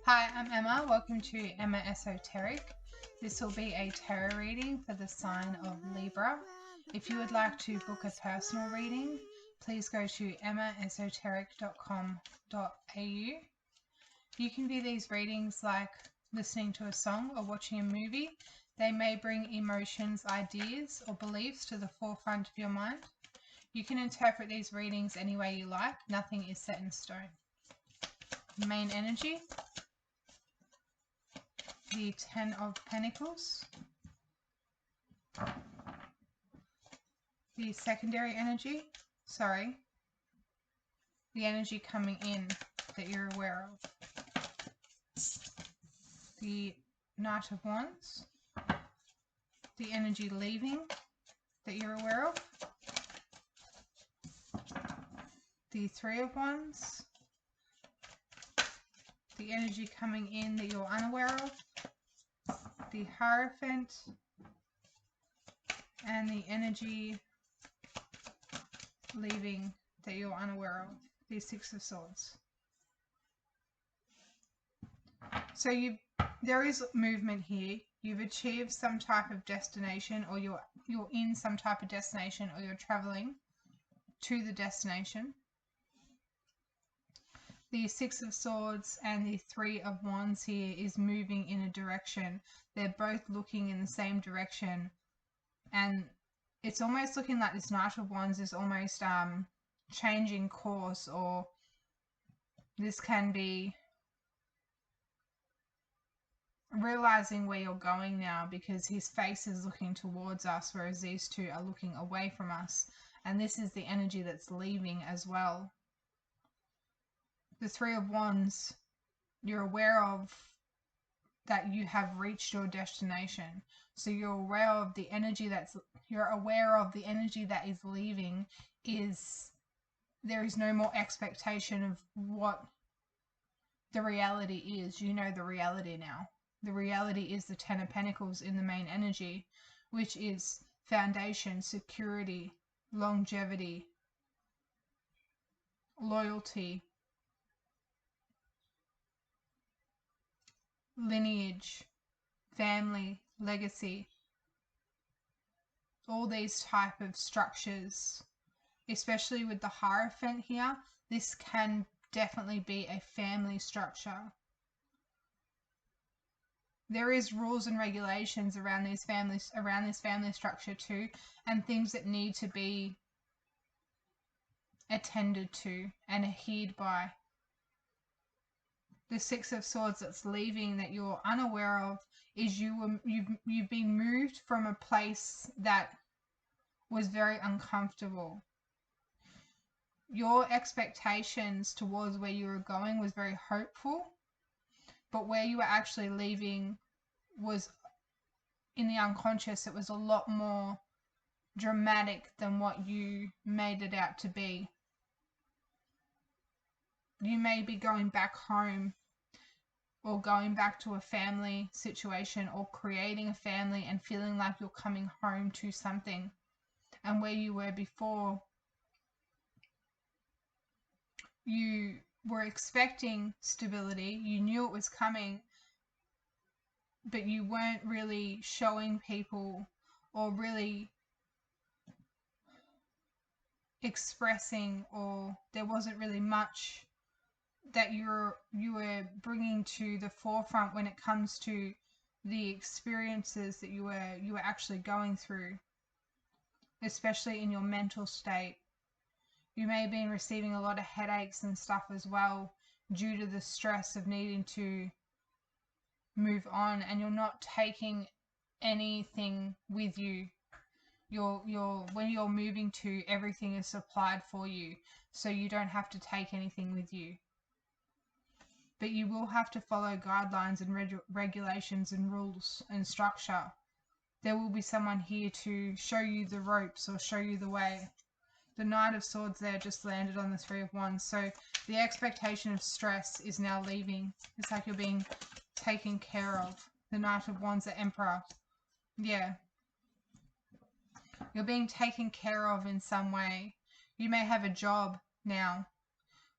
Hi, I'm Emma. Welcome to Emma Esoteric. This will be a tarot reading for the sign of Libra. If you would like to book a personal reading, please go to emmaesoteric.com.au. You can view these readings like listening to a song or watching a movie. They may bring emotions, ideas, or beliefs to the forefront of your mind. You can interpret these readings any way you like. Nothing is set in stone. Main energy. The Ten of Pentacles, the secondary energy, the energy coming in that you're aware of, the Knight of Wands, the energy leaving that you're aware of, the Three of Wands, the energy coming in that you're unaware of, the Hierophant, and the energy leaving that you're unaware of, the Six of Swords. So there is movement here. You've achieved some type of destination, or you're in some type of destination, or you're traveling to the destination. The Six of Swords and the Three of Wands here is moving in a direction. They're both looking in the same direction, and it's almost looking like this Knight of Wands is almost changing course, or this can be realizing where you're going now, because his face is looking towards us, whereas these two are looking away from us, and this is the energy that's leaving as well. The Three of Wands, you're aware of that you have reached your destination. So you're aware of the energy that is leaving. Is there is no more expectation of what the reality is. You know the reality now. The reality is the Ten of Pentacles in the main energy, which is foundation, security, longevity, loyalty, lineage, family, legacy, all these type of structures. Especially with the Hierophant here, this can definitely be a family structure. There is rules and regulations around this family structure too, and things that need to be attended to and adhered by. The Six of Swords that's leaving that you're unaware of is you've been moved from a place that was very uncomfortable. Your expectations towards where you were going was very hopeful, but where you were actually leaving was in the unconscious. It was a lot more dramatic than what you made it out to be. You may be going back home, or going back to a family situation, or creating a family and feeling like you're coming home to something. And where you were before, you were expecting stability, you knew it was coming, but you weren't really showing people or really expressing, or there wasn't really much that you were bringing to the forefront when it comes to the experiences that you were actually going through, especially in your mental state. You may have been receiving a lot of headaches and stuff as well due to the stress of needing to move on, and you're not taking anything with you. When you're moving to, everything is supplied for you, so you don't have to take anything with you. But you will have to follow guidelines and regulations and rules and structure. There will be someone here to show you the ropes or show you the way. The Knight of Swords there just landed on the Three of Wands. So the expectation of stress is now leaving. It's like you're being taken care of. The Knight of Wands, the Emperor. Yeah. You're being taken care of in some way. You may have a job now,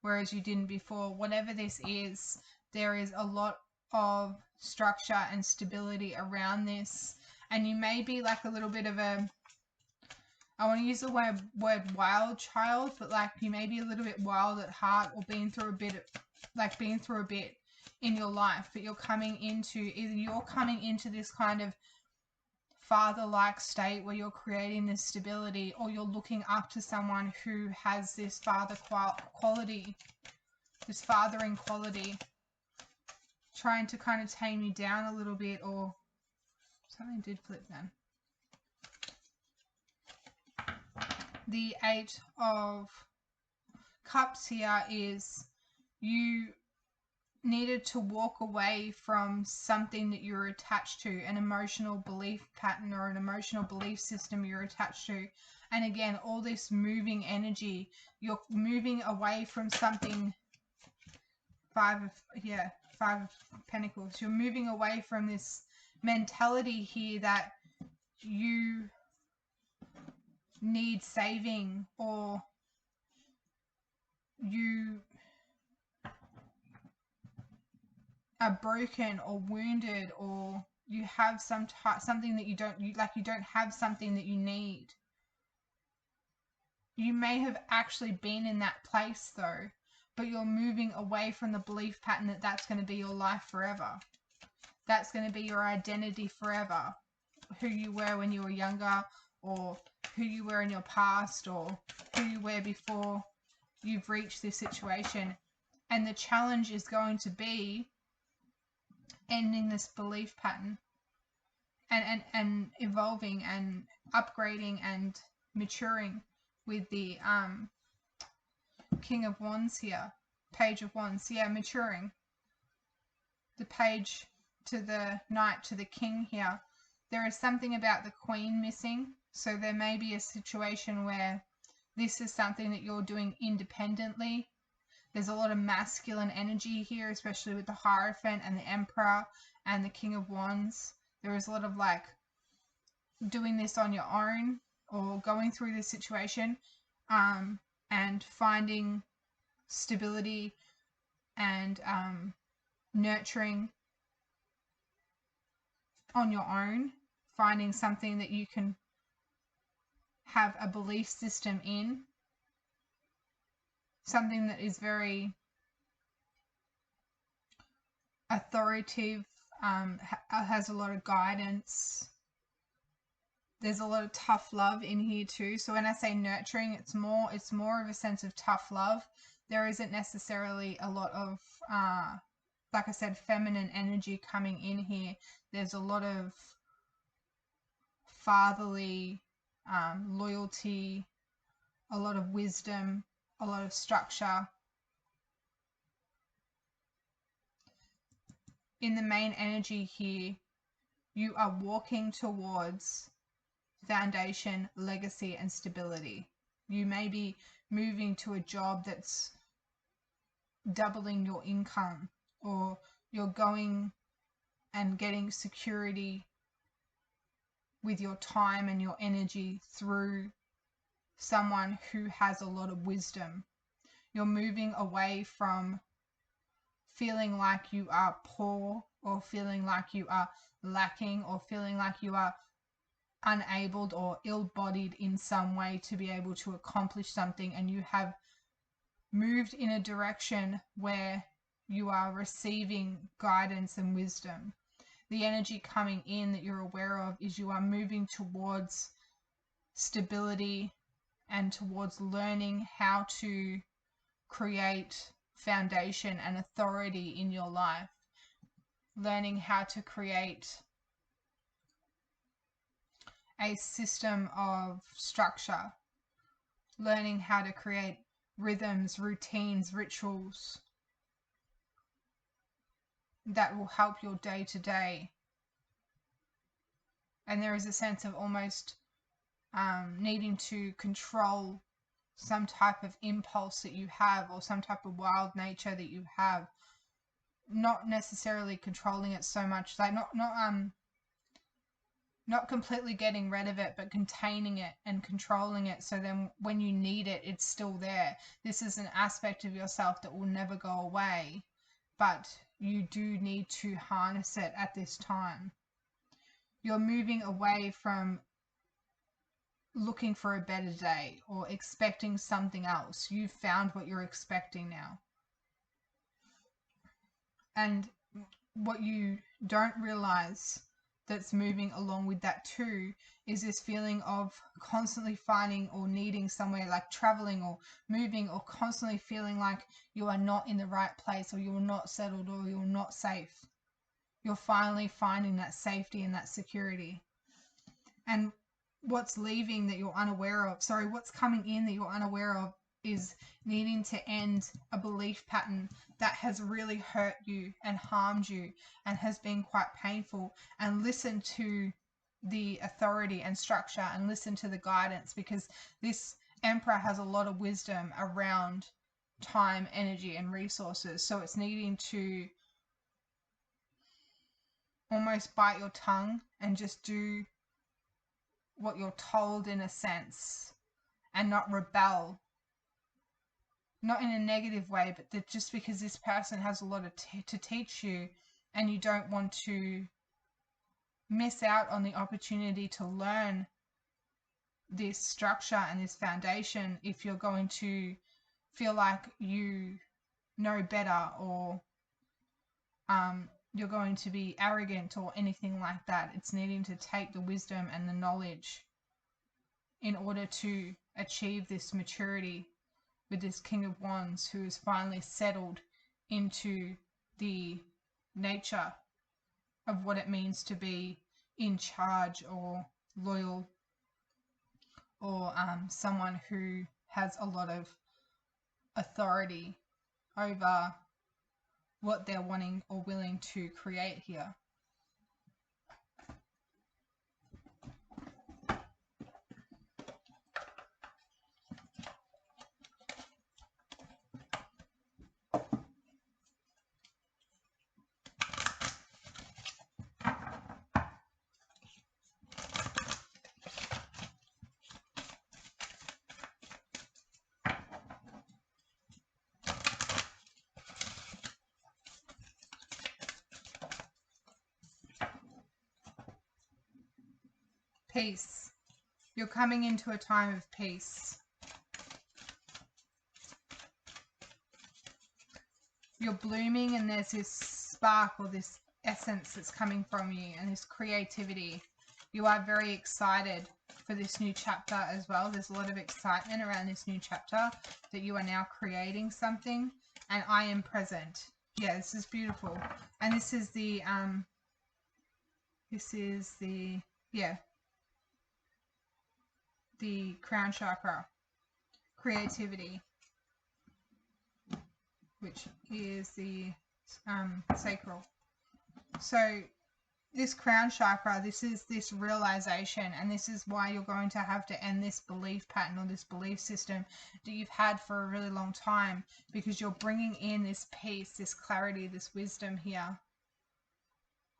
whereas you didn't before. Whatever this is, there is a lot of structure and stability around this, and you may be like a little bit of a, I want to use the word wild child, but like you may be a little bit wild at heart, or been through a bit in your life, but you're coming into this kind of father-like state where you're creating this stability, or you're looking up to someone who has this father quality, this fathering quality, trying to kind of tame you down a little bit. Or something did flip then. The 8 of Cups here is you needed to walk away from something that you're attached to, an emotional belief pattern or an emotional belief system you're attached to. And again, all this moving energy, you're moving away from something. 5 of Pentacles. You're moving away from this mentality here that you need saving, or you are broken or wounded, or you have something that you don't have something that you need. You may have actually been in that place though, but you're moving away from the belief pattern that that's going to be your life forever. That's going to be your identity forever. Who you were when you were younger, or who you were in your past, or who you were before you've reached this situation. And the challenge is going to be ending this belief pattern and evolving and upgrading and maturing with the King of Wands here, Page of Wands. Yeah, maturing. The Page to the Knight to the King here. There is something about the Queen missing. So there may be a situation where this is something that you're doing independently. There's a lot of masculine energy here, especially with the Hierophant and the Emperor and the King of Wands. There is a lot of like doing this on your own, or going through this situation and finding stability and nurturing on your own, finding something that you can have a belief system in, something that is very authoritative, has a lot of guidance. There's a lot of tough love in here too. So when I say nurturing, it's more of a sense of tough love. There isn't necessarily a lot of like I said, feminine energy coming in here. There's a lot of fatherly loyalty, a lot of wisdom, a lot of structure. In the main energy here, you are walking towards foundation, legacy, and stability. You may be moving to a job that's doubling your income, or you're going and getting security with your time and your energy through someone who has a lot of wisdom. You're moving away from feeling like you are poor, or feeling like you are lacking, or feeling like you are unabled or ill-bodied in some way to be able to accomplish something, and you have moved in a direction where you are receiving guidance and wisdom. The energy coming in that you're aware of is you are moving towards stability and towards learning how to create foundation and authority in your life, learning how to create a system of structure, learning how to create rhythms, routines, rituals that will help your day to day. And there is a sense of almost needing to control some type of impulse that you have, or some type of wild nature that you have, not necessarily controlling it so much, like not completely getting rid of it, but containing it and controlling it, so then when you need it, it's still there. This is an aspect of yourself that will never go away, but you do need to harness it at this time. You're moving away from looking for a better day or expecting something else. You've found what you're expecting now. And what you don't realize that's moving along with that too is this feeling of constantly finding or needing somewhere, like traveling or moving, or constantly feeling like you are not in the right place, or you're not settled, or you're not safe. You're finally finding that safety and that security. And what's leaving that you're unaware of, what's coming in that you're unaware of, is needing to end a belief pattern that has really hurt you and harmed you and has been quite painful, and listen to the authority and structure and listen to the guidance, because this Emperor has a lot of wisdom around time, energy, and resources. So it's needing to almost bite your tongue and just do what you're told, in a sense, and not rebel. Not in a negative way, but just because this person has a lot to teach you, and you don't want to miss out on the opportunity to learn this structure and this foundation if you're going to feel like you know better, or you're going to be arrogant or anything like that. It's needing to take the wisdom and the knowledge in order to achieve this maturity with this King of Wands, who is finally settled into the nature of what it means to be in charge or loyal, or someone who has a lot of authority over what they're wanting or willing to create here. Peace. You're coming into a time of peace. You're blooming, and there's this spark or this essence that's coming from you, and this creativity. You are very excited for this new chapter as well. There's a lot of excitement around this new chapter, that you are now creating something, and I am present. Yeah, this is beautiful. And this is the the crown chakra, creativity, which is the sacral. So this crown chakra, this is this realization, and this is why you're going to have to end this belief pattern or this belief system that you've had for a really long time, because you're bringing in this peace, this clarity, this wisdom here.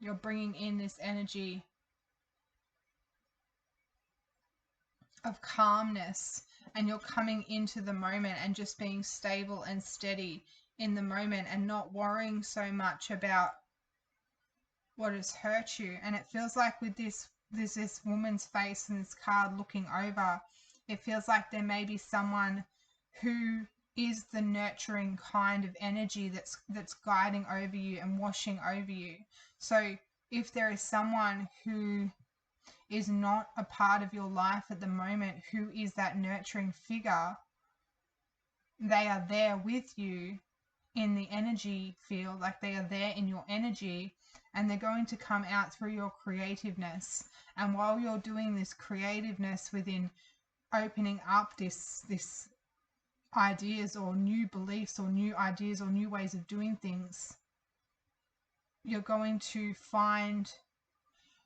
You're bringing in this energy of calmness, and you're coming into the moment and just being stable and steady in the moment, and not worrying so much about what has hurt you. And it feels like with this woman's face and this card looking over, it feels like there may be someone who is the nurturing kind of energy that's guiding over you and washing over you. So if there is someone who is not a part of your life at the moment, who is that nurturing figure, they are there with you in the energy field, like they are there in your energy, and they're going to come out through your creativeness. And while you're doing this creativeness within opening up this ideas or new beliefs or new ideas or new ways of doing things, you're going to find,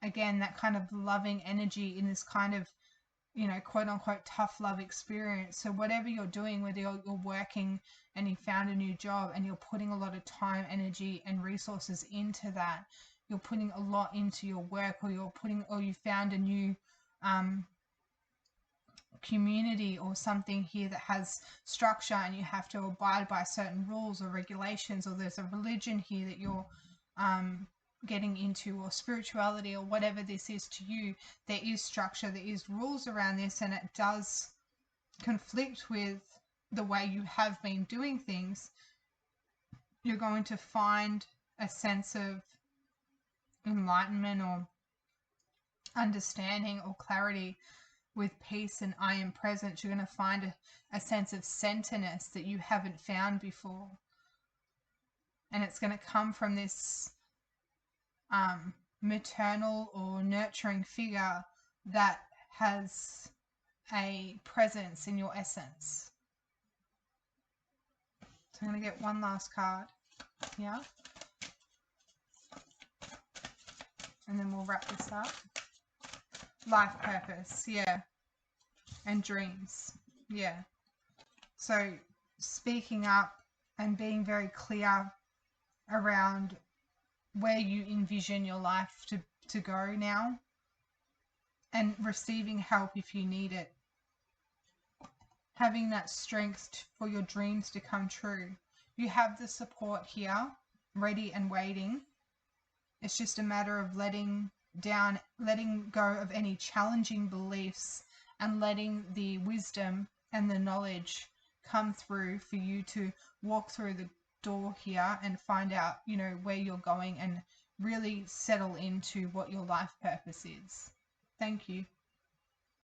again, that kind of loving energy in this kind of, you know, quote unquote tough love experience. So whatever you're doing, whether you're working and you found a new job and you're putting a lot of time, energy and resources into that, you're putting a lot into your work, or you found a new community or something here that has structure and you have to abide by certain rules or regulations, or there's a religion here that you're getting into, or spirituality, or whatever this is to you, there is structure, there is rules around this, and it does conflict with the way you have been doing things, you're going to find a sense of enlightenment or understanding or clarity with peace and I am present. You're going to find a sense of centerness that you haven't found before. And it's going to come from this maternal or nurturing figure that has a presence in your essence. So I'm going to get one last card here. And then we'll wrap this up. Life purpose, yeah. And dreams, yeah. So speaking up and being very clear around where you envision your life to go now, and receiving help if you need it. Having that strength for your dreams to come true. You have the support here, ready and waiting. It's just a matter of letting go of any challenging beliefs and letting the wisdom and the knowledge come through for you to walk through the door here and find out, you know, where you're going and really settle into what your life purpose is. Thank you.